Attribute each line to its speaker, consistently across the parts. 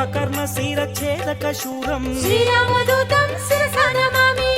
Speaker 1: కుంభకర్ణ శిరఛేదక శూరం
Speaker 2: శ్రీరామదూతం శిరసా నమామి.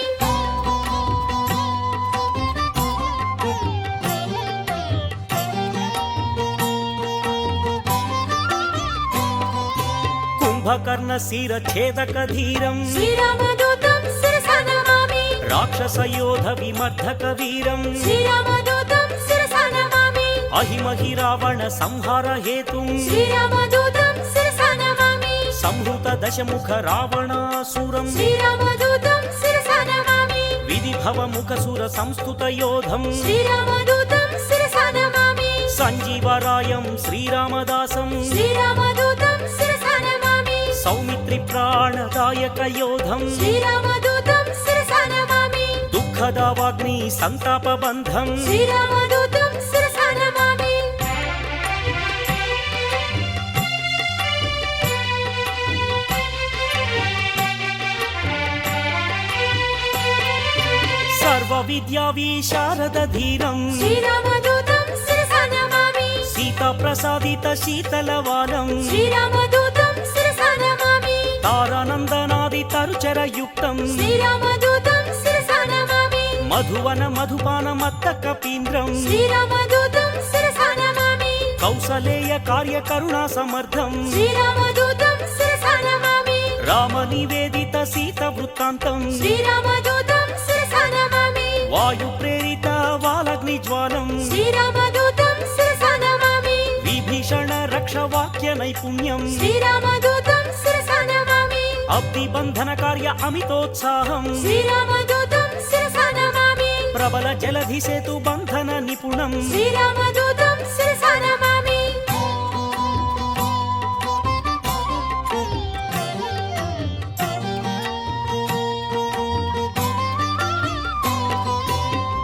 Speaker 1: కుంభకర్ణ శిరఛేదక ధీరం
Speaker 2: శ్రీరామదూతం శిరసా నమామి.
Speaker 1: రాక్షస యోధ విమర్ధక వీరం
Speaker 2: శ్రీరామదూతం శిరసా నమామి.
Speaker 1: అహిమహి రావణ సంహార హేతుం
Speaker 2: శ్రీరామదూతం శిరసా నమామి.
Speaker 1: సంహృత దశముఖ రావణాసురం
Speaker 2: శ్రీరామదూతం శిరసా నమామి.
Speaker 1: విధిభవ ముఖసుర సంస్థుత యోధం
Speaker 2: శ్రీరామదూతం శిరసా నమామి.
Speaker 1: సంజీవరాయం శ్రీరామదాసం
Speaker 2: శ్రీరామదూతం శిరసా నమామి.
Speaker 1: సౌమిత్రి ప్రాణదాయక యోధం
Speaker 2: శ్రీరామదూతం శిరసా నమామి.
Speaker 1: దుఃఖదావాగ్ని సంతాప బంధం
Speaker 2: శ్రీరామదూతం శిరసా నమామి.
Speaker 1: సర్వ విద్యా విశారద ధీరం
Speaker 2: శ్రీరామదూతం శిరసా నమామి.
Speaker 1: సీతా ప్రసాదిత శీతలవాలం
Speaker 2: శ్రీరామదూతం శిరసా నమామి.
Speaker 1: తారానందనాది తరుచర యుక్తం
Speaker 2: శ్రీరామదూతం శిరసా నమామి.
Speaker 1: మధువన మధుపాన మత్త కపీంద్రం
Speaker 2: శ్రీరామదూతం శిరసా నమామి.
Speaker 1: కౌసలేయ కార్య కరుణా సమర్థం
Speaker 2: శ్రీరామదూతం శిరసా నమామి.
Speaker 1: రామ నివేదిత సీత వృత్తాంతం
Speaker 2: శ్రీరామదూతం శిరసా నమామి.
Speaker 1: వాయు ప్రేరిత వాలగ్ని జ్వాలం
Speaker 2: శ్రీరామదూతం శిరసా నమామి.
Speaker 1: విభీషణ రక్ష వాక్య నైపుణ్యం
Speaker 2: శ్రీరామదూతం శిరసా నమామి.
Speaker 1: అబ్ది బంధన కార్య అమితోత్సాహం
Speaker 2: శ్రీరామదూతం శిరసా నమామి.
Speaker 1: ప్రబల జలధి సేతు బంధన నిపుణం
Speaker 2: శ్రీరామదూతం శిరసా నమామి.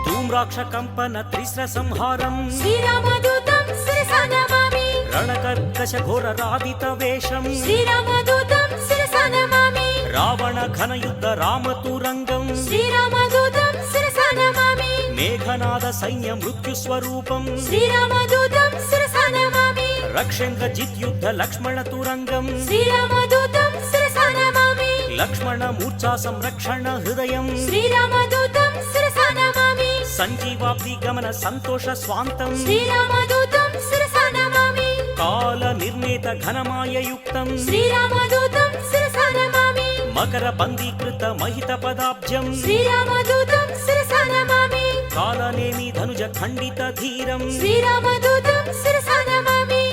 Speaker 1: ధూమ్రాక్ష కంపన త్రిస్ర సంహారం
Speaker 2: శ్రీరామదూతం శిరసా నమామి.
Speaker 1: రణకర్కశ ఘోర రాధిత వేషం
Speaker 2: శ్రీరామదూతం శిరసా నమామి.
Speaker 1: రావణ ఘన యుద్ధ రామతురంగం
Speaker 2: శ్రీరామదూతం శిరసా నమామి.
Speaker 1: మేఘనాద సైన్య మృత్యు స్వరూపం
Speaker 2: శ్రీరామదూతం శిరసా నమామి.
Speaker 1: రక్షేంద్ర జిత్యుద్ధ లక్ష్మణ తురంగం
Speaker 2: శ్రీరామదూతం శిరసా నమామి.
Speaker 1: లక్ష్మణ మూర్ఛా సంరక్షణ హృదయం
Speaker 2: శ్రీరామదూతం శిరసా నమామి.
Speaker 1: సంజీవాబ్ది గమన సంతోష స్వాంతం
Speaker 2: శ్రీరామదూతం శిరసా నమామి.
Speaker 1: కాల నిర్ణేత ఘనమాయ యుక్తం
Speaker 2: శ్రీరామదూతం శిరసా నమామి.
Speaker 1: మకర బందీకృత మహిత పదాబ్జం
Speaker 2: శ్రీరామదూతం శిరసా నమామి.
Speaker 1: కాలనేమి ధనుజ ఖండిత ధీరం
Speaker 2: శ్రీరామదూతం శిరసా నమామి.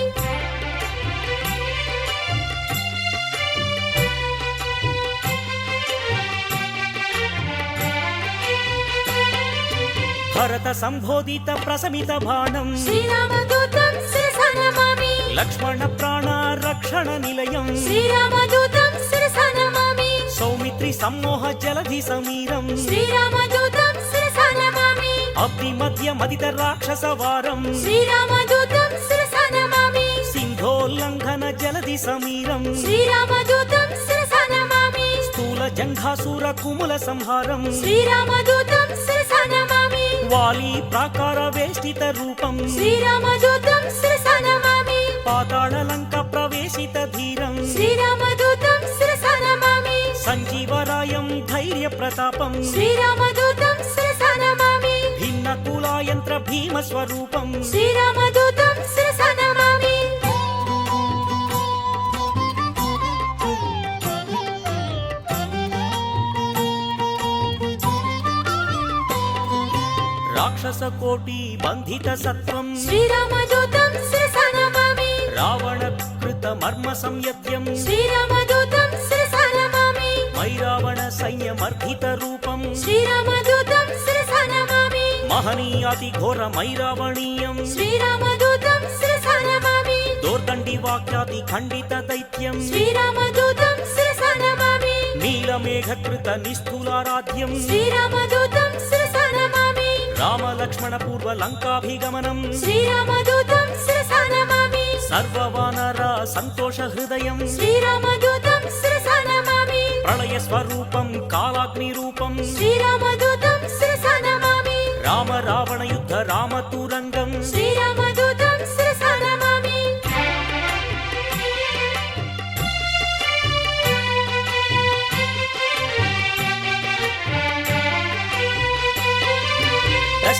Speaker 1: భరత సంబోధిత ప్రసమిత బాణం
Speaker 2: శ్రీరామదూతం శిరసా నమామి.
Speaker 1: లక్ష్మణ ప్రాణ రక్షణ నిలయం
Speaker 2: శ్రీరామదూతం శిరసా నమామి.
Speaker 1: సౌమిత్రి సమ్మోహ జలధి సమీరం
Speaker 2: శ్రీరామదూతం శిరసా నమామి.
Speaker 1: అబ్ది మధ్య మదిత రాక్షస వారం
Speaker 2: శ్రీరామదూతం శిరసా నమామి.
Speaker 1: సింధోల్లంఘన జలధి సమీరం
Speaker 2: శ్రీరామదూతం శిరసా నమామి.
Speaker 1: స్థూల జంఘాసుర కుముల సంహారం
Speaker 2: శ్రీరామదూతం శిరసా నమామి.
Speaker 1: వాలి ప్రాకార వేష్టిత రూపం
Speaker 2: శ్రీరామదూతం శిరసా నమామి.
Speaker 1: పాతాళ లంక ప్రవేశిత ధీరం
Speaker 2: శ్రీరామదూతం శిరసా నమామి.
Speaker 1: సంజీవరాయం ధైర్య ప్రతాపం
Speaker 2: శ్రీరామదూతం శిరసా నమామి.
Speaker 1: భిన్న కులాయంత్ర భీమ స్వరూపం
Speaker 2: శ్రీరామదూతం శిరసా నమామి.
Speaker 1: రాక్షస కోటి బంధిత సత్వం
Speaker 2: శ్రీరామదూతం శిరసా నమామి.
Speaker 1: రావణ కృత మర్మ సంయత్యం
Speaker 2: శ్రీరామదూతం శిరసా నమామి.
Speaker 1: మైరావణ సైన్యమర్ధిత రూపం
Speaker 2: శ్రీరామదూతం శిరసా నమామి.
Speaker 1: మహనీయాతి ఘోర మైరావణీయం
Speaker 2: శ్రీరామదూతం శిరసా నమామి.
Speaker 1: దోర్దండి వాక్యాతి ఖండిత దైత్యం
Speaker 2: శ్రీరామదూతం శిరసా నమామి.
Speaker 1: నీలమేఘ కృత నిస్థూలారాధ్యం
Speaker 2: శ్రీరామదూతం శిరసా నమామి.
Speaker 1: రామ లక్ష్మణ పూర్వ లంకాభిగమనం
Speaker 2: శ్రీరామదూతం శిరసా నమామి.
Speaker 1: సర్వవానర సంతోష హృదయం
Speaker 2: శ్రీరామదూతం శిరసా నమామి.
Speaker 1: ప్రళయ స్వరూపం కాలాగ్ని రూపం
Speaker 2: శ్రీరామదూతం శిరసా నమామి.
Speaker 1: రామ రావణ యుద్ధ రామతురంగం
Speaker 2: శ్రీరామదూతం శిరసా నమామి.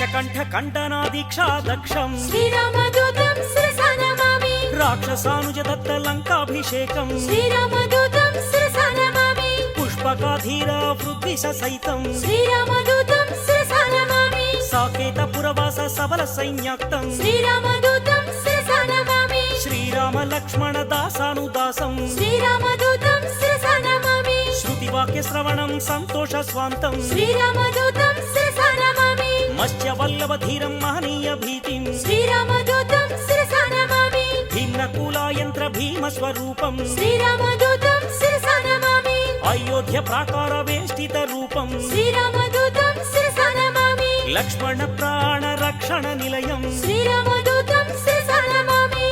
Speaker 1: దశకంఠ కంఠనా దీక్షా దక్షం
Speaker 2: శ్రీరామదూతం శిరసా నమామి
Speaker 1: రాక్షసానుజ దత్త లంకాభిషేకం
Speaker 2: శ్రీరామదూతం శిరసా నమామి
Speaker 1: పుష్పకాధీర పృథ్వీశ సైతం
Speaker 2: శ్రీరామదూతం శిరసా నమామి
Speaker 1: సాకేత పురవాస సబల సైన్యాక్తం
Speaker 2: శ్రీరామదూతం శిరసా నమామి
Speaker 1: శ్రీరామ లక్ష్మణ దాసానుదాసం
Speaker 2: శ్రీరామదూతం శిరసా నమామి
Speaker 1: శృతివాక్య శ్రవణం సంతోష స్వాంతం
Speaker 2: శ్రీరామదూతం శిరసా నమామి
Speaker 1: మత్స్య వల్లభ ధీరం మహనీయ భీతిం
Speaker 2: శ్రీరామదూతం శిరసా నమామి
Speaker 1: భీమ్నకూలాయంత్ర భీమ స్వరూపం
Speaker 2: శ్రీరామదూతం శిరసా నమామి
Speaker 1: అయోధ్య ప్రాకార వేష్టిత రూపం
Speaker 2: శ్రీరామదూతం శిరసా నమామి
Speaker 1: లక్ష్మణ ప్రాణ రక్షణ నిలయం
Speaker 2: శ్రీరామదూతం శిరసా నమామి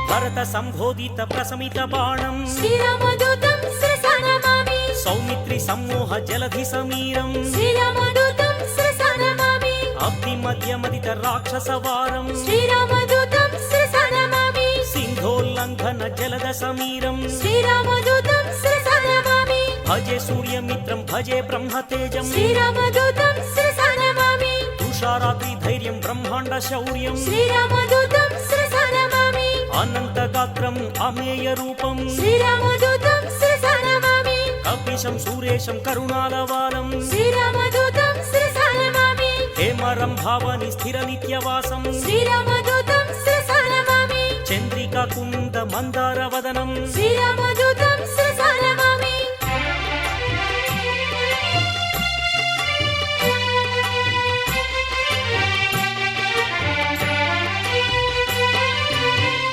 Speaker 1: భరత సంబోధిత ప్రసమిత బాణం
Speaker 2: శ్రీరామదూతం శిరసా నమామి
Speaker 1: సౌమిత్రి సమ్మోహ జలధి సమీరం
Speaker 2: శ్రీరామదూతం శిరసా నమామి
Speaker 1: అబ్ది మధ్యమదిత రాక్షస వారం
Speaker 2: శ్రీరామదూతం శిరసా నమామి
Speaker 1: సింధోల్లంఘన జలద సమీరం
Speaker 2: శ్రీరామదూతం శిరసా నమామి
Speaker 1: భజే సూర్యమిత్రం భజే బ్రహ్మతేజం
Speaker 2: శ్రీరామదూతం శిరసా నమామి
Speaker 1: తుషారాత్రి ధైర్యం బ్రహ్మాండ శౌర్యం
Speaker 2: శ్రీరామదూతం శిరసా నమామి
Speaker 1: అనంత గాత్రం అమేయ రూపం
Speaker 2: శ్రీరామదూతం శిరసా నమామి
Speaker 1: కపిశం సురేశం కరుణాలవాలం
Speaker 2: శ్రీరామదూతం శిరసా నమామి
Speaker 1: హేమరం భావని స్థిర నిత్యవాసం
Speaker 2: శ్రీరామదూతం శిరసా నమామి
Speaker 1: చంద్రికా కుంద మందార వదనం
Speaker 2: శ్రీరామదూతం శిరసా నమామి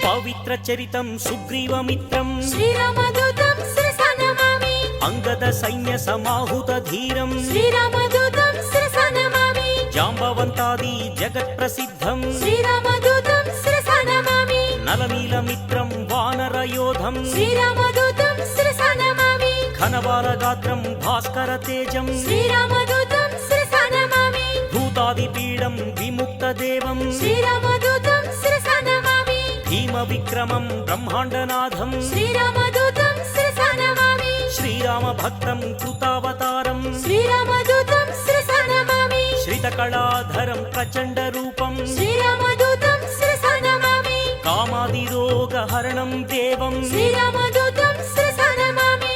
Speaker 1: పవిత్ర చరితం సుగ్రీవమిత్రం
Speaker 2: శ్రీరామదూతం శిరసా నమామి
Speaker 1: అంగద సైన్య సమాహుత ధీరం
Speaker 2: శ్రీరామదూతం శిరసా నమామి
Speaker 1: జాంబవంతాది జగత్ ప్రసిద్ధం
Speaker 2: శ్రీరామదూతం శిరసా నమామి
Speaker 1: నలనీలమిత్రం వానర యోధం
Speaker 2: శ్రీరామదూతం శిరసా నమామి
Speaker 1: ఘనవార గాత్రం భాస్కర తేజం
Speaker 2: శ్రీరామదూతం శిరసా నమామి
Speaker 1: భూతాది పీడం విముక్త దేవం
Speaker 2: శ్రీరామదూతం శిరసా నమామి
Speaker 1: భీమ విక్రమం బ్రహ్మాండనాథం
Speaker 2: శ్రీరామదూతం శిరసా నమామి
Speaker 1: శ్రీరామ భక్తం కృతావతారం
Speaker 2: శ్రీరామదూతం శిరసా నమామి
Speaker 1: శ్రితకళాధరం ప్రచండ రూపం
Speaker 2: శ్రీరామదూతం శిరసా నమామి
Speaker 1: కామాదిరోగ హరణం దేవం
Speaker 2: శ్రీరామదూతం శిరసా నమామి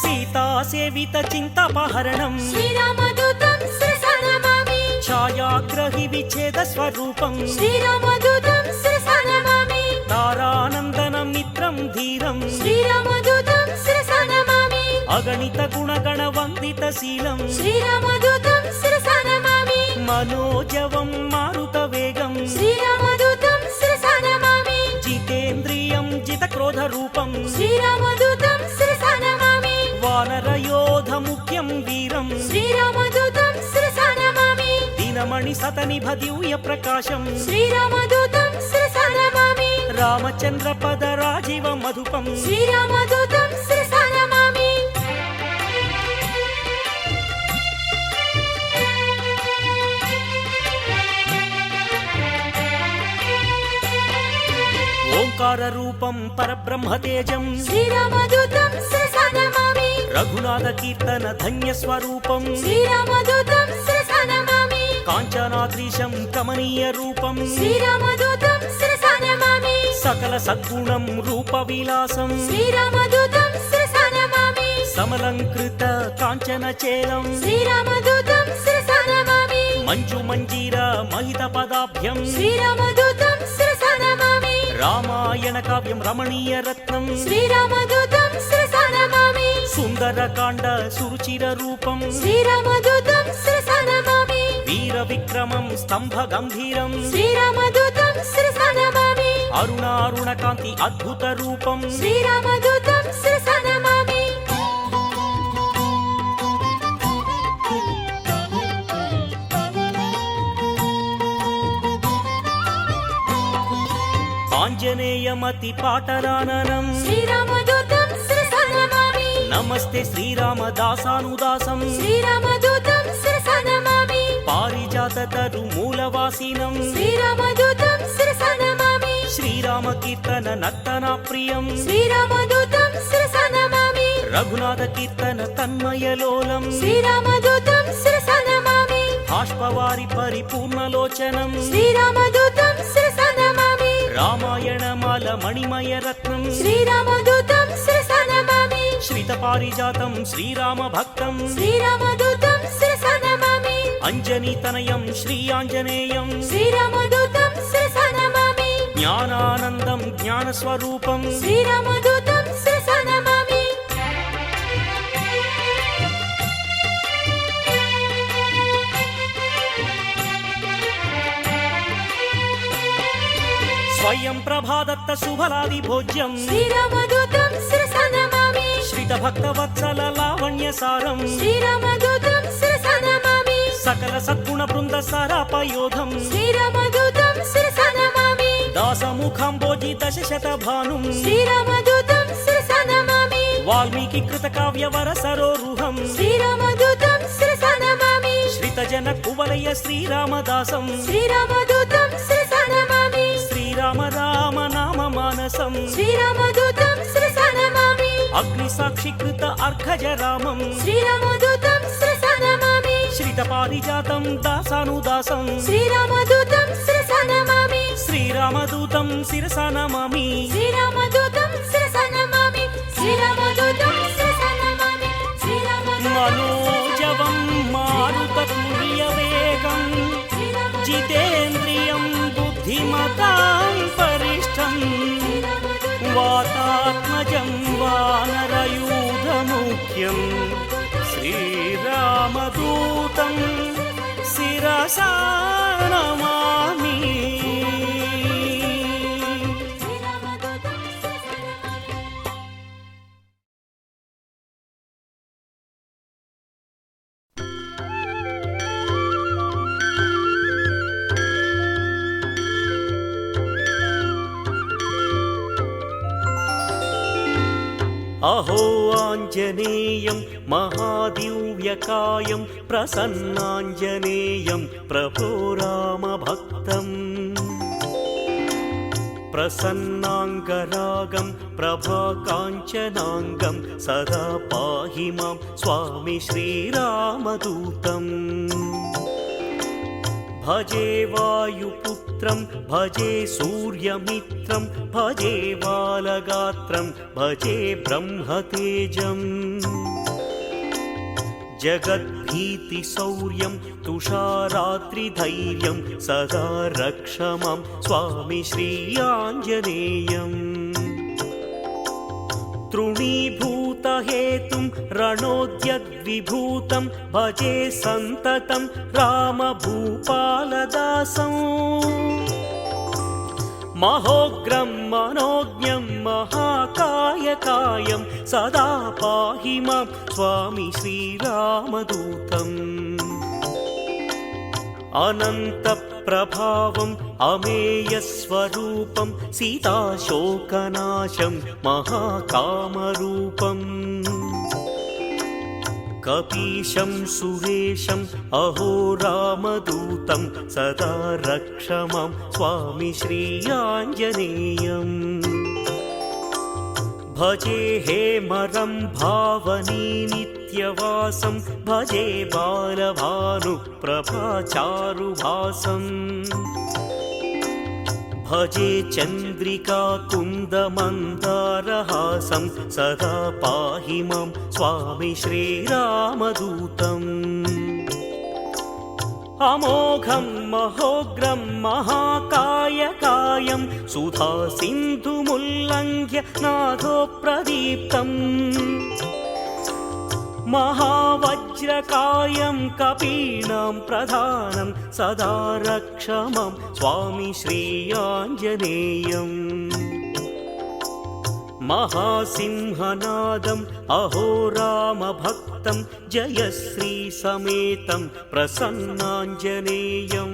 Speaker 1: సీతా సేవిత చింతపహరణం
Speaker 2: శ్రీరామదూతం శిరసా నమామి
Speaker 1: ఛాయాగ్రహి విచ్ఛేద స్వరూపం
Speaker 2: శ్రీరామదూతం శిరసా నమామి
Speaker 1: తారానందన మిత్రం ధీరం
Speaker 2: శ్రీరామదూతం శిరసా నమామి
Speaker 1: అగణిత గుణగణ వందిత శీలం
Speaker 2: శ్రీరామదూతం శిరసా నమామి
Speaker 1: మనోజవం మారుత వేగం
Speaker 2: శ్రీరామదూతం శిరసా నమామి
Speaker 1: జితేంద్రియం జిత క్రోధ రూపం
Speaker 2: శ్రీరామదూతం శిరసా నమామి
Speaker 1: వానర యోధ ముఖ్యం వీరం
Speaker 2: శ్రీరామదూతం శిరసా నమామి
Speaker 1: దీనమణి సతనిభ దివ్య ప్రకాశం
Speaker 2: శ్రీరామదూతం శిరసా నమామి
Speaker 1: రామచంద్ర పద రాజీవ మధుపం
Speaker 2: శ్రీరామదూతం శిరసా నమామి
Speaker 1: ఓంకార రూపం పరబ్రహ్మ తేజం
Speaker 2: శ్రీరామదూతం శిరసా నమామి
Speaker 1: రఘునాథ కీర్తన ధన్య స్వరూపం
Speaker 2: శ్రీరామదూతం శిరసా నమామి
Speaker 1: కాంచనాద్రీశం కమనీయ రూపం
Speaker 2: శ్రీరామదూతం శిరసా నమామి
Speaker 1: సకల సద్గుణం రూప విలాసం
Speaker 2: శ్రీరామదూతం శిరసా నమామి
Speaker 1: సమలంకృత కాంచన చేలం
Speaker 2: శ్రీరామదూతం శిరసా నమామి
Speaker 1: మంజు మంజీర మహిత పదాభ్యం
Speaker 2: శ్రీరామదూతం శిరసా నమామి
Speaker 1: రామాయణ కావ్యం రమణీయ రత్నం
Speaker 2: శ్రీరామదూతం శిరసా నమామి
Speaker 1: సుందరకాండ సురుచిర రూపం
Speaker 2: శ్రీరామదూతం శిరసా నమామి
Speaker 1: వీర విక్రమం స్తంభ గంభీరం
Speaker 2: శ్రీరామదూతం శిరసా నమామి
Speaker 1: అరుణారుణ కాంతి అద్భుత రూపం
Speaker 2: శ్రీరామదూతం శిరసా నమామి
Speaker 1: ఆంజనేయమతి పాటరాననం
Speaker 2: శ్రీరామదూతం శిరసా నమామి
Speaker 1: నమస్తే శ్రీరామదాసానుదాసం
Speaker 2: శ్రీరామదూతం శిరసా నమామి
Speaker 1: పారిజాత తరు మూలవాసినం
Speaker 2: శ్రీరామదూతం శిరసా నమామి
Speaker 1: శ్రీరామ కీర్తన నర్తన ప్రియం
Speaker 2: శ్రీరామదూతం శిరసా నమామి
Speaker 1: రఘునాథ కీర్తన తన్మయలోలం
Speaker 2: శ్రీరామదూతం శిరసా నమామి
Speaker 1: బాష్పవారి పరిపూర్ణలోచనం
Speaker 2: శ్రీరామదూతం శిరసా నమామి
Speaker 1: రామాయణమాల మణిమయ రత్నం
Speaker 2: శ్రీరామదూతం శిరసా నమామి
Speaker 1: శ్రిత పారిజాతం శ్రీరామ భక్తం
Speaker 2: శ్రీరామదూతం శిరసా నమామి
Speaker 1: అంజనీ తనయం శ్రీ ఆంజనేయం
Speaker 2: శ్రీరామదూతం శిరసా నమామి
Speaker 1: జ్ఞానానందం జ్ఞానస్వరూపం
Speaker 2: శ్రీరామదూతం శిరసా నమామి
Speaker 1: స్వయం ప్రభాదత్త శుభలాది భోజ్యం
Speaker 2: శ్రీరామదూతం శిరసా నమామి
Speaker 1: శ్రిత భక్త వత్సల లావణ్య సారం
Speaker 2: శ్రీరామదూతం శిరసా నమామి
Speaker 1: సకల సద్గుణ బృంద సరాపయోధం
Speaker 2: శ్రీరామదూతం శిరసా నమామి
Speaker 1: దాసముఖంబోజి దశశత భానుం
Speaker 2: శ్రీరామదూతం శిరసా నమామి
Speaker 1: వాల్మీకి కృత కావ్య వర సరోరుహం
Speaker 2: శ్రీరామదూతం శిరసా నమామి
Speaker 1: శ్రిత జన కువలయ శ్రీరామదాసం
Speaker 2: శ్రీరామదూతం శిరసా నమామి
Speaker 1: శ్రీరామ రామ నామ మానసం
Speaker 2: శ్రీరామదూతం శిరసా నమామి
Speaker 1: అగ్ని సాక్షికృత అర్ఘజ రామం
Speaker 2: శ్రీరామదూతం శిరసా నమామి
Speaker 1: శ్రిత పారిజాతం దాసానుదాసం
Speaker 2: శ్రీరామదూతం శిరసా నమామి
Speaker 1: శ్రీరామదూతం శిరసా నమామి
Speaker 2: శ్రీరామదూతం శిరసా నమామి శ్రీరామదూతం శిరసా నమామి శ్రీరామదూతం
Speaker 1: మనోజవం మారుతతుల్య వేగం జితేంద్రియం బుద్ధిమతాం పరిష్టం వాతాత్మజం వానరయూధముఖ్యం శ్రీరామదూతం శిరసా నమామి అహో ఆంజనేయం మహాదివ్యకాయం ప్రసన్నాంజనేయం ప్రభో రామభక్తం ప్రసన్నాంగరాగం ప్రభాకాంచనాంగం సదా పాహి మాం స్వామి శ్రీరామదూతం భజే వాయుపుత్రం భజే సూర్యమిత్రం భజే బాలగాత్రం భజే బ్రహ్మతేజం జగద్భీతి శౌర్యం తుషారాత్రిధైర్యం సదా రక్ష మాం స్వామి శ్రీ ఆంజనేయం తృణీభూతహేతుం రణోద్యద్విభూతం భజే సంతతం రామభూపాలదాసం మహోగ్రం మనోజ్ఞం మహాకాయకాయం సదా పాహి మాం స్వామి శ్రీరామదూతం అనంత ప్రభావం అమేయస్వరూపం సీతాశోకనాశం మహాకామరూపం కపీశం సురేశం అహో రామదూతం సదా రక్ష మాం స్వామి శ్రీ ఆంజనేయం భజే హేమరం భావనీ నిత్యవాసం భజే బాలభాను ప్రభాచారుభాసం భజే చంద్రికా కుందమందారహాసం సదా పాహి మాం స్వామి శ్రీరామదూతం అమోఘం మహోగ్రం మహాకాయకాయం సుధా సింధుముల్లంఘ్య నాథో ప్రదీప్తం మహావజ్రకాయం కపీనాం ప్రధానం సదా రక్ష మాం స్వామి శ్రీ ఆంజనేయం మహాసింహనాదం అహో రామభక్తం జయశ్రీ సమేతం ప్రసన్నాంజనేయం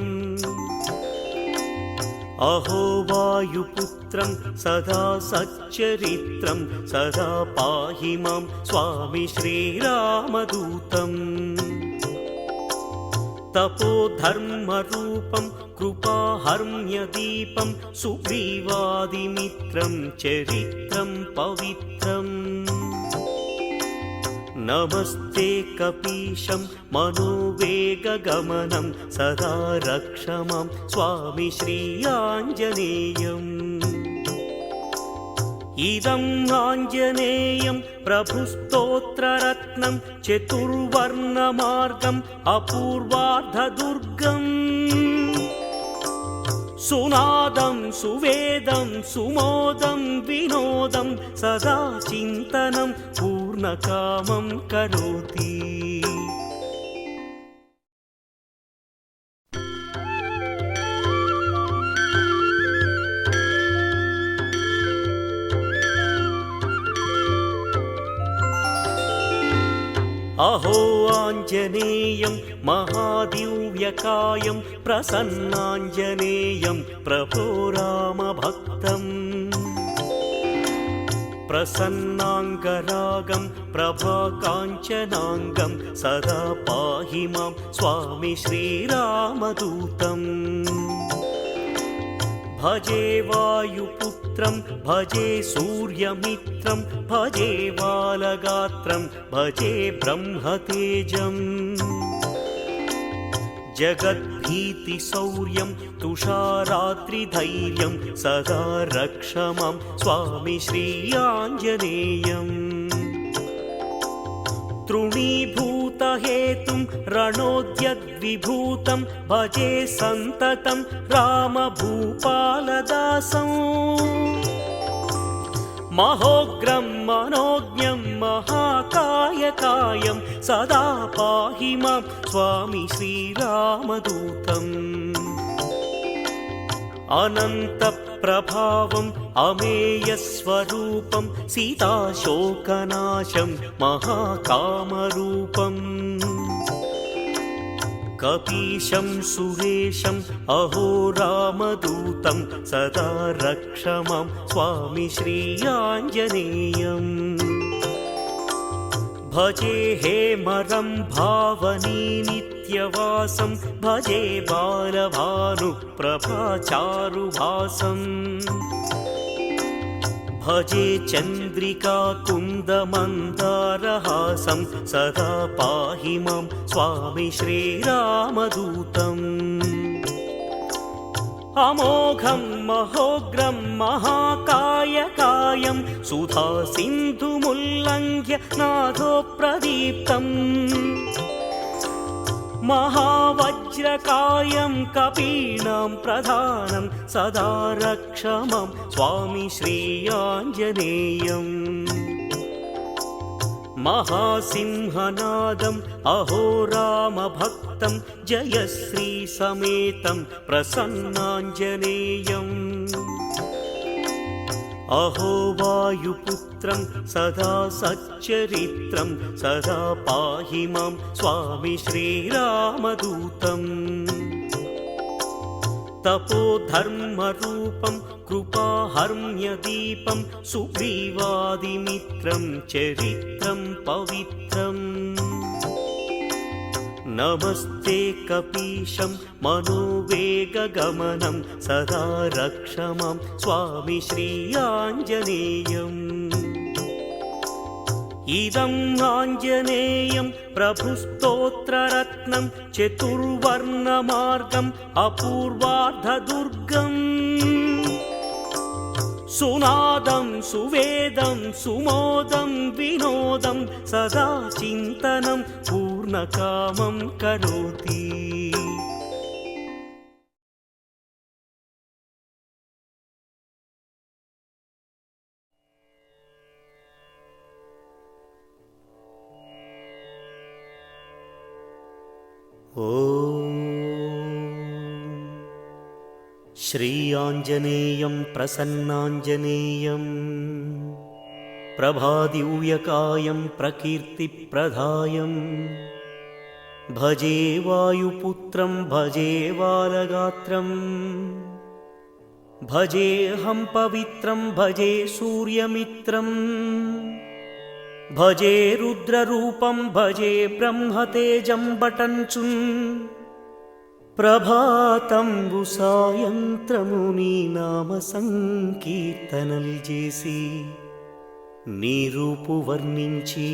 Speaker 1: अहो वायुपुत्रं सदा सच्चरित्रं सदा पाहि मां स्वामी श्रीरामदूतम् तपोधर्मरूपं कृपाहर्म्यदीपं सुग्रीवादिमित्रं चरित्रं पवित्रम् नमस्ते कपीशं मनोवेगगमनं सदा रक्ष मां स्वामी श्रीयाञ्जनेयम् इदम् आञ्जनेयं प्रभुस्तोत्ररत्नं चतुर्वर्णमार्गम् अपूर्वार्धदुर्गम् सुनादं सुवेदं सुमोदं विनोदं सदा चिन्तनं पूर्णकामं करोति अहो आञ्जनेयं महादिव्यकायं प्रसन्नाञ्जनेयं प्रभो रामभक्तम् प्रसन्नाङ्गरागं प्रभाकाञ्चनाङ्गं सदा पाहि मां स्वामी श्रीरामदूतम् भजे वायुपुत्रं भजे सूर्यमित्रं भजे बालगात्रं भजे ब्रह्मतेजम् जगद्भीतिशौर्यं तुषारात्रिधैर्यं सदा रक्ष मां स्वामी श्रीयाञ्जनेयम् तृणीभूतहेतुं रणोद्यद्विभूतं भजे सन्ततं रामभूपालदासं महोग्रं मनोज्ञं महाकायकायं सदा पाहि मां स्वामी श्रीरामदूतम् अनन्तप्रभावम् अमेयस्वरूपं सीताशोकनाशं महाकामरूपम् कपीशं सुरेशम् अहो रामदूतं सदा रक्ष मां स्वामी श्रीयाञ्जनेयम् भजे हेमरं भावनी नित्यवासं भजे बालभानुप्रभाचारुभासम् भजे चन्द्रिकाकुन्दमन्दारहासं सदा पाहि मां स्वामी श्रीरामदूतम् अमोघं महोग्रं महाकायकायं सुधासिन्धुमुल्लङ्घ्य नाथोप्रदीप्तम् महावज्रकायं कपीनां प्रधानं सदा रक्ष मां स्वामी श्रीयाञ्जनेयम् महासिंहनादम् अहो रामभक्तं जयश्री समेतं प्रसन्नाञ्जनेयम् अहो वायुपुत्रं सदा सच्चरित्रं सदा पाहि मां स्वामी श्रीरामदूतम् तपोधर्मरूपं कृपाहर्म्यदीपं सुग्रीवादिमित्रं चरित्रं पवित्रम् नमस्ते कपीशं मनोवेगगमनं सदा रक्ष मां स्वामी श्रीयाञ्जनेयम् इदम् आञ्जनेयं प्रभुस्तोत्ररत्नं चतुर्वर्णमार्गम् अपूर्वार्धदुर्गम् सुनादं सुवेदं सुमोदं विनोदं सदा चिन्तनं पूर्णकामं करोति श्रीयाञ्जनेयं प्रसन्नाञ्जनेयं प्रभादिव्यकायं प्रकीर्तिप्रदायं भजे वायुपुत्रं भजे बालगात्रं భజేహం పవిత్రం భజే సూర్యమిత్రం భజే రుద్రరూపం భజే బ్రహ్మతేజం బటంచున్ ప్రభాతంబు సాయంత్రము నీ నామ సంకీర్తనల్ చేసి నీ రూపు వర్ణించి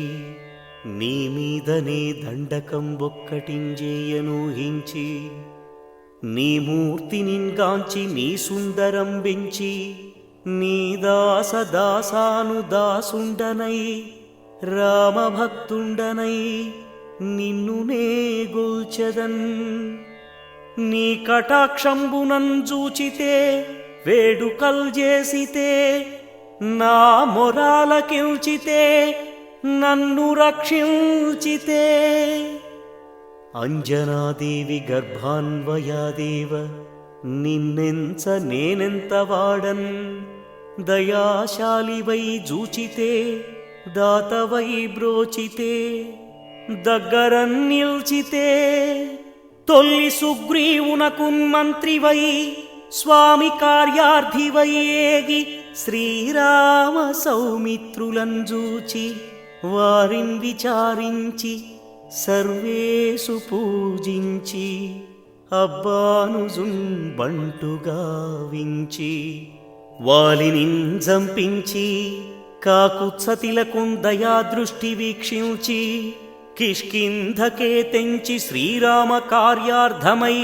Speaker 1: నీ మీదనే దండకం ఒక్కటింజేయనూహించి నీ మూర్తినింగాంచి నీ సుందరం వెంచి నీ దాసదాసాను దాసుండనై రామభక్తుండనై నిన్ను నే గొల్చెదన్ నీ కటాక్షంబునంజూచితే వేడుకల్ చేసితే నా మొరాలకిల్చితే నన్ను రక్షించితే అంజనాదేవి గర్భాన్వయాదేవ నిన్నెంచ నేనెంత వాడన్ దయాశాలివై జూచితే దాతవై బ్రోచితే దగ్గరన్ నిల్చితే తొల్లి సుగ్రీవునకున్ మంత్రివై స్వామి కార్యార్థివై ఏగి శ్రీరామ సౌమిత్రులంజూచి వారిన్ విచారించి సర్వేషు పూజించి అబ్బానుజున్ బంటుగావించి వాలినిన్ జంపించి కాకుత్సతిలకున్ దయాదృష్టి వీక్షించి కిష్కింధకే తెంచి శ్రీరామ కార్యార్థమై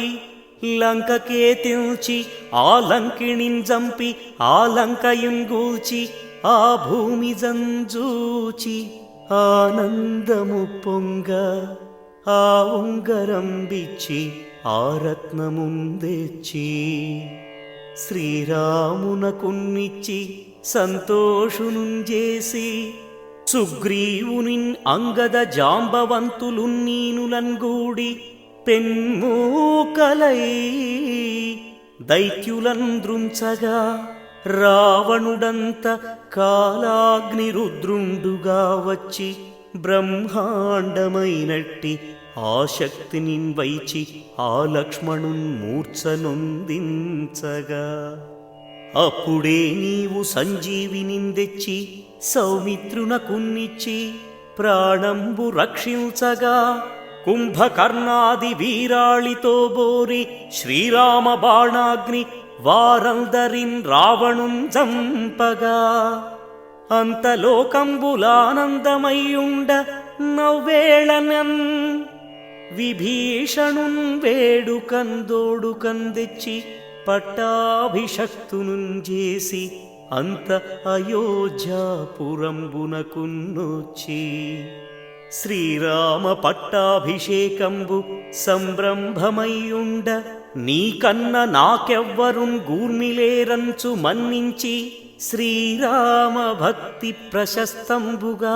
Speaker 1: లంకకే తెంచి ఆ లంకిణిన్ జంపి ఆ లంకయున్ గూల్చి ఆ భూమి జంజూచి ఆనందము పొంగ ఆ ఉంగరం బిచ్చి ఆ రత్నముందెచ్చి శ్రీరామునకున్నిచ్చి సంతోషునుంజేసి సుగ్రీవునిన్ అంగద జాంబవంతులున్నీనులన్గూడి పెన్మూకలై దైత్యులంద్రుంచగా రావణుడంత కాలాగ్నిరుద్రుండుగా వచ్చి బ్రహ్మాండమైనట్టి ఆ శక్తినిన్ వైచి ఆ లక్ష్మణున్ మూర్ఛనొందించగా అప్పుడే నీవు సంజీవినిందెచ్చి సౌమిత్రునకున్నిచ్చి ప్రాణంబు రక్షించగా కుంభకర్ణాది వీరాళితో బోరి శ్రీరామ బాణాగ్ని వారందరిన్ రావణున్ జంపగా అంతలోకంబులానందమయ్యుండ నవ్వేళనన్ విభీషణున్ వేడుకందోడుకందెచ్చి పట్టాభిషక్తునుంజేసి అంత అయోధ్యాపురంబునకున్నొచ్చి శ్రీరామ పట్టాభిషేకంబు సంరంభమయ్యుండ నీకన్న నాకెవ్వరున్ గూర్మిలేరంచు మన్నించి శ్రీరామ భక్తి ప్రశస్తంబుగా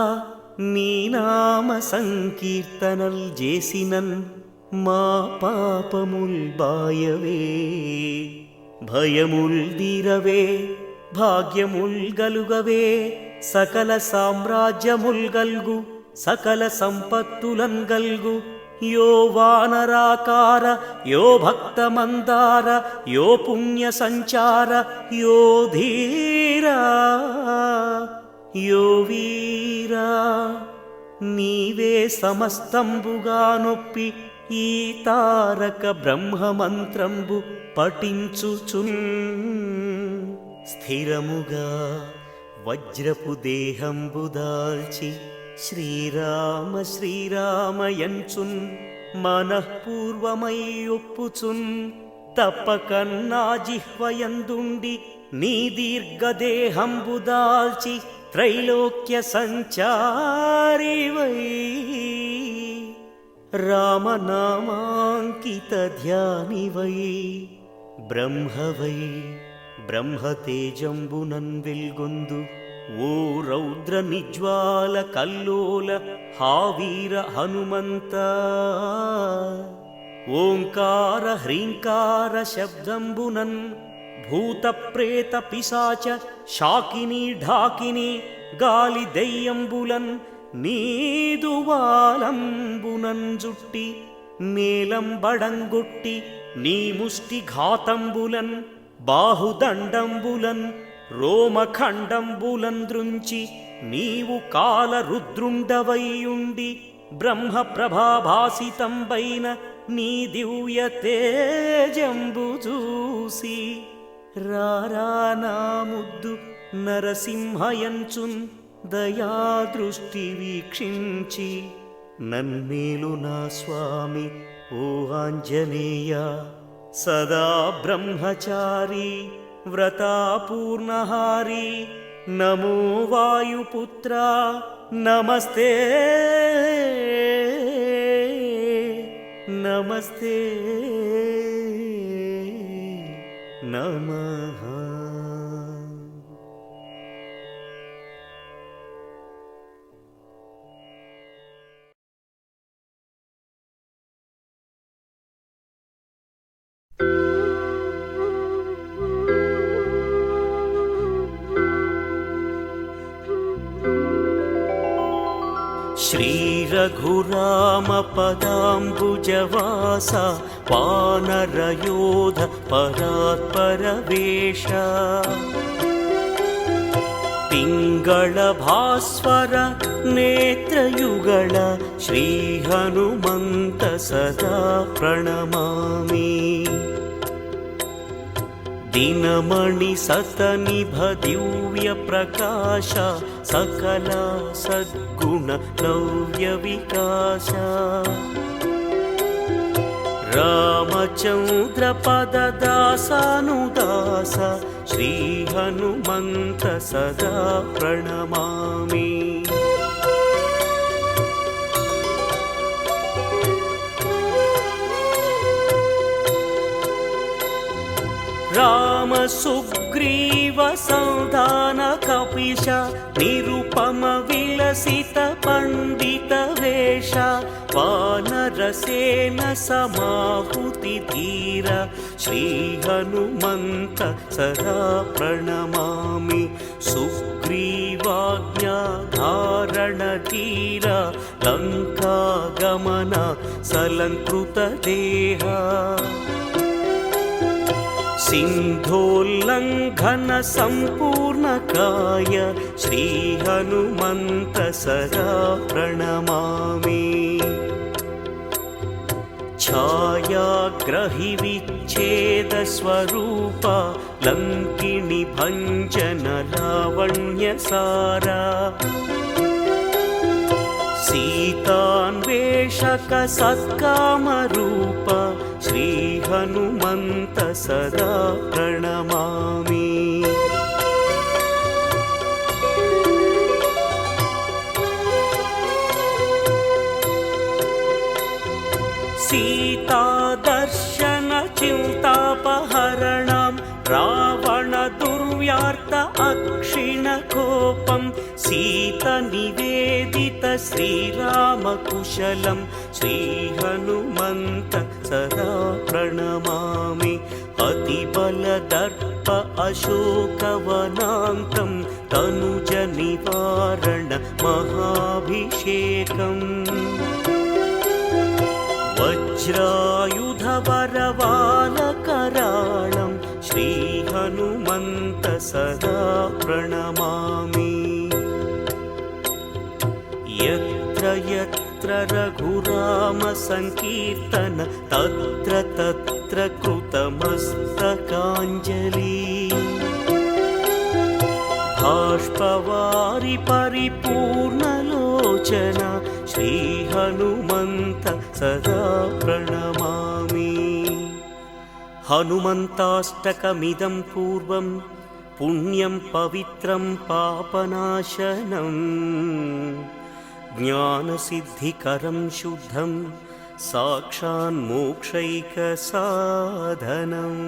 Speaker 1: నీ నామ సంకీర్తనల్ చేసినన్ మా పాపముల్ బాయవే భయముల్ దీరవే భాగ్యముల్ గలుగవే సకల సామ్రాజ్యముల్ గల్గు సకల సంపత్తులన్ గల్గు యో వానరాకార యో భక్తమందార యో పుణ్య సంచార యో ధీరా యో వీరా నీవే సమస్తంబుగా నొప్పి ఈ తారక బ్రహ్మమంత్రంబు పఠించుచున్ స్థిరముగా వజ్రపు దేహంబు దాల్చి శ్రీరామ శ్రీరామయంచున్ మనఃపూర్వమై ఒప్పుచున్ తప్పకన్నా జిహ్వయందుండి నీ దీర్ఘదేహంబు దాల్చి త్రైలోక్య సంచారివై రామనామాంకిత ధ్యానివై బ్రహ్మవై బ్రహ్మతేజంబునన్ వెల్గొందు ఓ రౌద్ర నిజ్వాల కల్లోల హావీర హనుమంత ఓంకార హ్రీంకార శబ్దంబునన్ భూత ప్రేత పిశాచ శాకిని ఢాకిని గాలి దెయ్యంబులన్ నీదువాలంబునన్ జుట్టి నేలంబడంగొట్టి నీ ముష్టి ఘాతంబులన్ బాహుదండంబులన్ రోమఖండంబులన్ దృంచి నీవు కాలరుద్రుండవైయుండి బ్రహ్మ ప్రభాభాసితంబైన నీ దివ్య తేజంబు చూసి రారా నా ముద్దు నరసింహయంచున్ దయాదృష్టి వీక్షించి నన్నేలు నా స్వామి ఓ ఆంజనేయ సదా బ్రహ్మచారి వ్రతాపూర్ణహారి నమో వాయుపుత్ర నమస్తే నమస్తే నమః. श्रीरघुरामपदाम्बुजवास वानरयोध परात्परवेश पिङ्गळभास्वर नेत्रयुगळ श्रीहनुमन्त सदा प्रणमामि दिनमणि सतनिभ दिव्य प्रकाश सकला सद्गुण लव्य विकास रामचन्द्र पददासानुदास श्री हनुमन्त सदा प्रणमामि राम सुग्रीव संधान कपिश निरुपम विलसित पंडित वेश वानरसेन समाहुति धीर श्री हनुमन्त सदा प्रणमामि सुग्रीवाज्ञा धारण धीर लंका गमन सलंकृत देह सिंधोल्लंघन संपूर्ण काय श्री हनुमन्त सदा प्रणमामि छायाग्रहि विच्छेद स्वरूप लंकिनी भंजन लावण्य सारा सीतान्वेषक सत्काम रूप श्री हनुमन्त सदा प्रणमामि सीता दर्शन चिन्तापहरणं रावण दुर्व्यार्थ अक्षिण कोपं सीता निवेदित श्रीराम कुशलं श्री हनुमन्त सदा प्रणमामि अतिबल दर्प अशोकवनान्तं तनुज निवारण महाभिषेकम् वज्रायुधवरवालकराळं श्री हनुमन्त सदा प्रणमामि यत्र यत्र रघुराम संकीर्तन तत्र तत्र कृतमस्तकाञ्जलि बाष्पवारि परिपूर्णलोचन श्री हनुमन्त सदा प्रणमामि हनुमन्ताष्टकमिदं पूर्वं पुण्यं पवित्रं पापनाशनं ज्ञानसिद्धिकरं शुद्धं साक्षान्मोक्षैकसाधनम्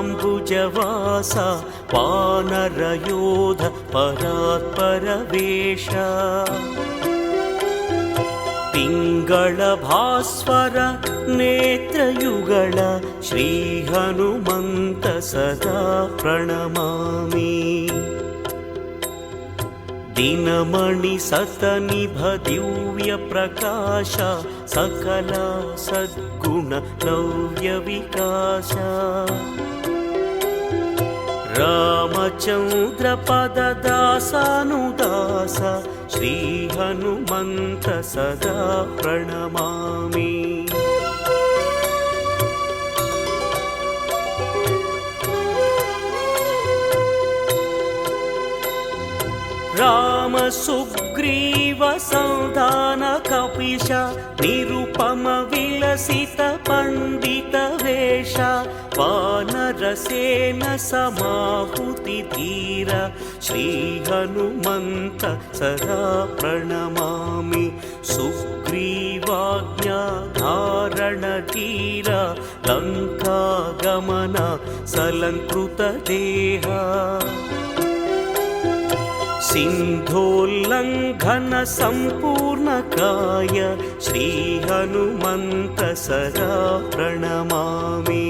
Speaker 1: श्रीरघुरामपदाम्बुजवास वानरयोध परात्परवेश ಪಿಂಗಳ ಭಾಸ್ವರ ನೇತ್ರಯುಗಳ ಶ್ರೀ ಹನುಮಂತ ಸದಾ ಪ್ರಣಮಾಮಿ. ದಿನಮಣಿ ಸತನಿಭ ದಿವ್ಯ ಪ್ರಕಾಶ ಸಕಲ ಸದ್ಗುಣ ನವ್ಯ ವಿಕಾಸ. ರಾಮಚಂದ್ರ ಪದದಾಸಾನುದಾಸ ಶ್ರೀ ಹನುಮಂತ ಸದಾ ಪ್ರಣಮಾಮಿ. ರಾಮ ಸುಗ್ರೀವ ಸಂಧಾನ ಕಪಿಶ ನಿರುಪಮ ವಿಲಸಿತ ಪಂಡಿತ ವೇಷ. ವಾನರ ಸೇನ ಸಮಾಹುತಿ ಧೀರ ಶ್ರೀ ಹನುಮಂತ ಸದಾ ಪ್ರಣಮಾಮಿ. ಸುಗ್ರೀವಾಜ್ಞಾ ಧಾರಣ ಧೀರ ಲಂಕಾ ಗಮನ ಸಲಂಕೃತ ದೇಹ. ಸಿಂಧೋಲ್ಲಂಘನ ಸಂಪೂರ್ಣ ಕಾಯ ಶ್ರೀ ಹನುಮಂತ ಸದಾ ಪ್ರಣಮಾಮಿ.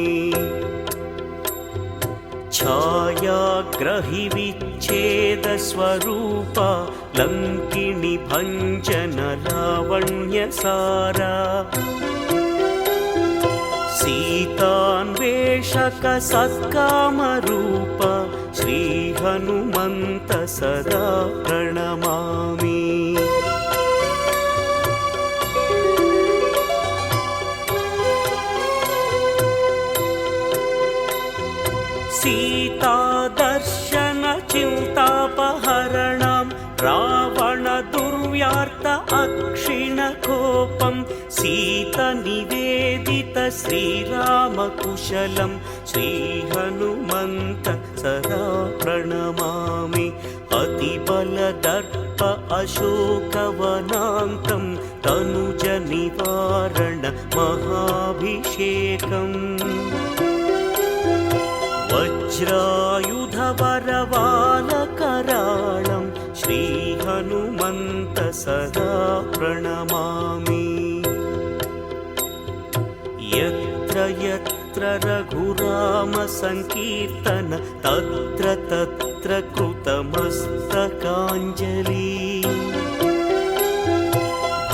Speaker 1: ಛಾಯಾಗ್ರಹಿ ವಿಚ್ಛೇದ ಸ್ವರೂಪ ಲಂಕಿಣಿ ಭಂಜನ ಲಾವಣ್ಯ ಸಾರ. ಸೀತಾನ್ವೇಷಕ ಸತ್ಕಾಮ ರೂಪ ಶ್ರೀ ಹನುಮಂತ ಸದಾ ಪ್ರಣಮಾಮಿ. ಸೀತಾ ದರ್ಶನ ಚಿಂತಾಪಹರಣಂ ರಾವಣ ದುರ್ವ್ಯಾರ್ಥ ಅಕ್ಷಿಣ ಕೋಪಂ. ಸೀತ ನಿವೇದಿತ ಶ್ರೀರಾಮ ಕುಶಲಂ ಶ್ರೀ ಹನುಮಂತ ಸದಾ ಪ್ರಣಮಾಮಿ. ಅತಿಬಲ ದರ್ಪ ಅಶೋಕವನಾಂತಂ ತನುಜ ನಿವಾರಣ ಮಹಾಭಿಷೇಕಂ. ವಜ್ರಾಯುಧವರವಾಲಕರಾಳಂ ಶ್ರೀ ಹನುಮಂತ ಸದಾ ಪ್ರಣಮಾಮಿ. ಯತ್ರ ಯತ್ರ ರಘುರಾಮ ಸಂಕೀರ್ತನ ತತ್ರ ತತ್ರ ಕೃತಮಸ್ತಕಾಂಜಲಿ.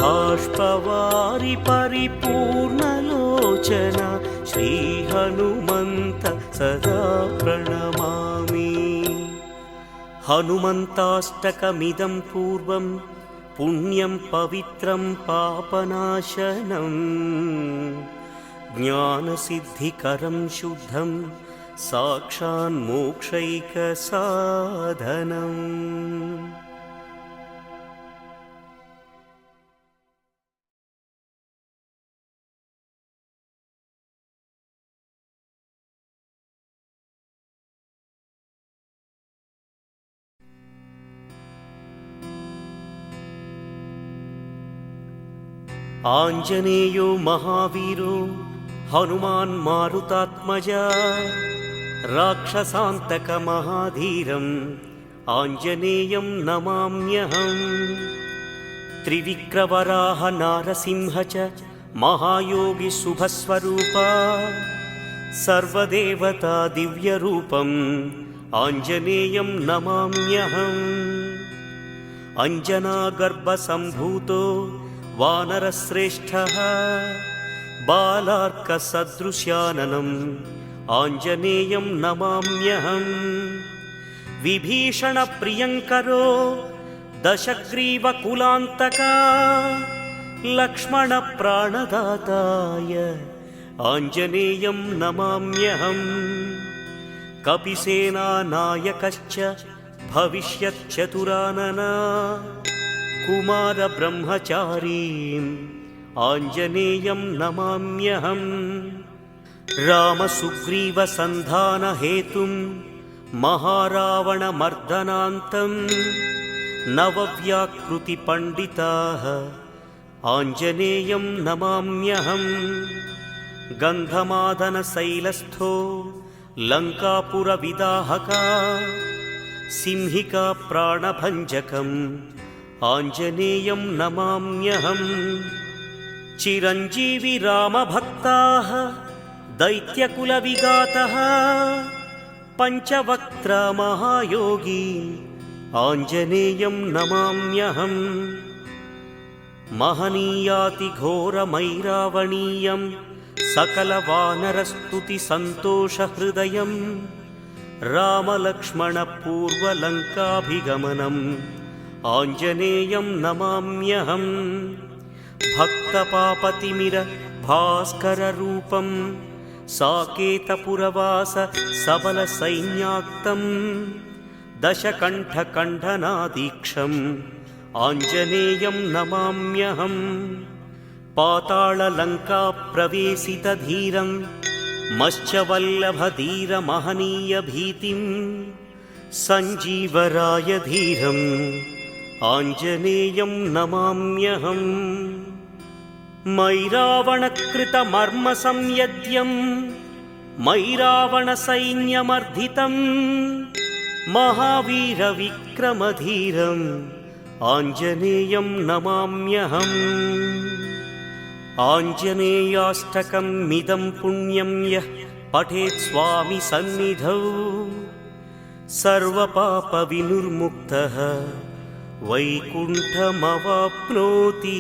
Speaker 1: ಬಾಷ್ಪವಾರಿ ಪರಿಪೂರ್ಣಲೋಚನ ಶ್ರೀ ಹನುಮಂತ ಸದಾ ಪ್ರಣಮಾಮಿ. ಹನುಮಂತಾಷ್ಟಕಮಿದಂ ಪೂರ್ವಂ ಪುಣ್ಯಂ ಪವಿತ್ರಂ ಪಾಪನಾಶನಂ. ಜ್ಞಾನಸಿದ್ಧಿಕರಂ ಶುದ್ಧಂ ಸಾಕ್ಷಾನ್ಮೋಕ್ಷೈಕಸಾಧನಂ. ಆಂಜನೇಯೋ ಮಹಾವೀರೋ ಹನುಮಾನ್ ಮಾರುತಾತ್ಮಜ. ರಾಕ್ಷಸಾಂತಕ ಮಹಾಧೀರಂ ಆಂಜನೇಯಂ ನಮಾಮ್ಯಹಂ. ತ್ರಿವಿಕ್ರವರಾಹ ನಾರಸಿಂಹ ಚ ಮಹಾಯೋಗಿ ಶುಭಸ್ವರೂಪ. ಸರ್ವದೇವತಾ ದಿವ್ಯರೂಪಂ ಆಂಜನೇಯಂ ನಮಾಮ್ಯಹಂ. ಅಂಜನಾಗರ್ಭಸಂಭೂತೋ ವಾನರಶ್ರೇಷ್ಠಃ ಬಾಲಾರ್ಕಸದೃಶ್ಯಾನನಂ ಆಂಜನೇಯಂ ನಮಾಮ್ಯಹಂ. ವಿಭೀಷಣಪ್ರಿಯಂಕರೋ ದಶಗ್ರೀವಕುಲಾಂತಕ ಲಕ್ಷ್ಮಣಪ್ರಾಣದಾತಾಯ ಆಂಜನೇಯಂ ನಮಾಮ್ಯಹಂ. ಕಪಿಸೇನಾನಾಯಕಶ್ಚ ಭವಿಷ್ಯಚ್ಚತುರಾನನ ಕುಮಾರ ಬ್ರಹ್ಮಚಾರೀಂ ಆಂಜನೇಯಂ ನಮಾಮ್ಯಹಂ. ರಾಮ ಸುಗ್ರೀವ ಸಂಧಾನ ಹೇತುಂ ಮಹಾರಾವಣ ಮರ್ದನಾಂತಂ ನವವ್ಯಾಕೃತಿ ಪಂಡಿತಾಃ ಆಂಜನೇಯಂ ನಮಾಮ್ಯಹಂ. ಗಂಧಮಾದನ ಶೈಲಸ್ಥೋ ಲಂಕಾಪುರ ವಿದಾಹಕ ಸಿಂಹಿಕಾ ಪ್ರಾಣಭಂಜಕಂ आञ्जनेयं नमाम्यहम् चिरञ्जीवी रामभक्ताः दैत्यकुलविघातः पञ्चवक्त्र महायोगी आञ्जनेयं नमाम्यहम् महनीयातिघोरमैरावणीयं सकलवानरस्तुतिसन्तोषहृदयं रामलक्ष्मणपूर्वलङ्काभिगमनम् आञ्जनेयं नमाम्यहम् भक्तपापतिमिर भास्कररूपं साकेतपुरवास सबलसैन्याक्तं दशकण्ठकण्ठनादीक्षम् आञ्जनेयं नमाम्यहम् पाताळलङ्काप्रवेशितधीरं मश्चवल्लभधीरमहनीयभीतिं सञ्जीवरायधीरम् आञ्जनेयं नमाम्यहम् मैरावणकृतमर्मसंयद्यं मैरावणसैन्यमर्धितं महावीरविक्रमधीरम् आञ्जनेयं नमाम्यहम् आञ्जनेयाष्टकमिदं पुण्यं यः पठेत् स्वामी सन्निधौ सर्वपापविनिर्मुक्तः वैकुण्ठमवाप्नोति।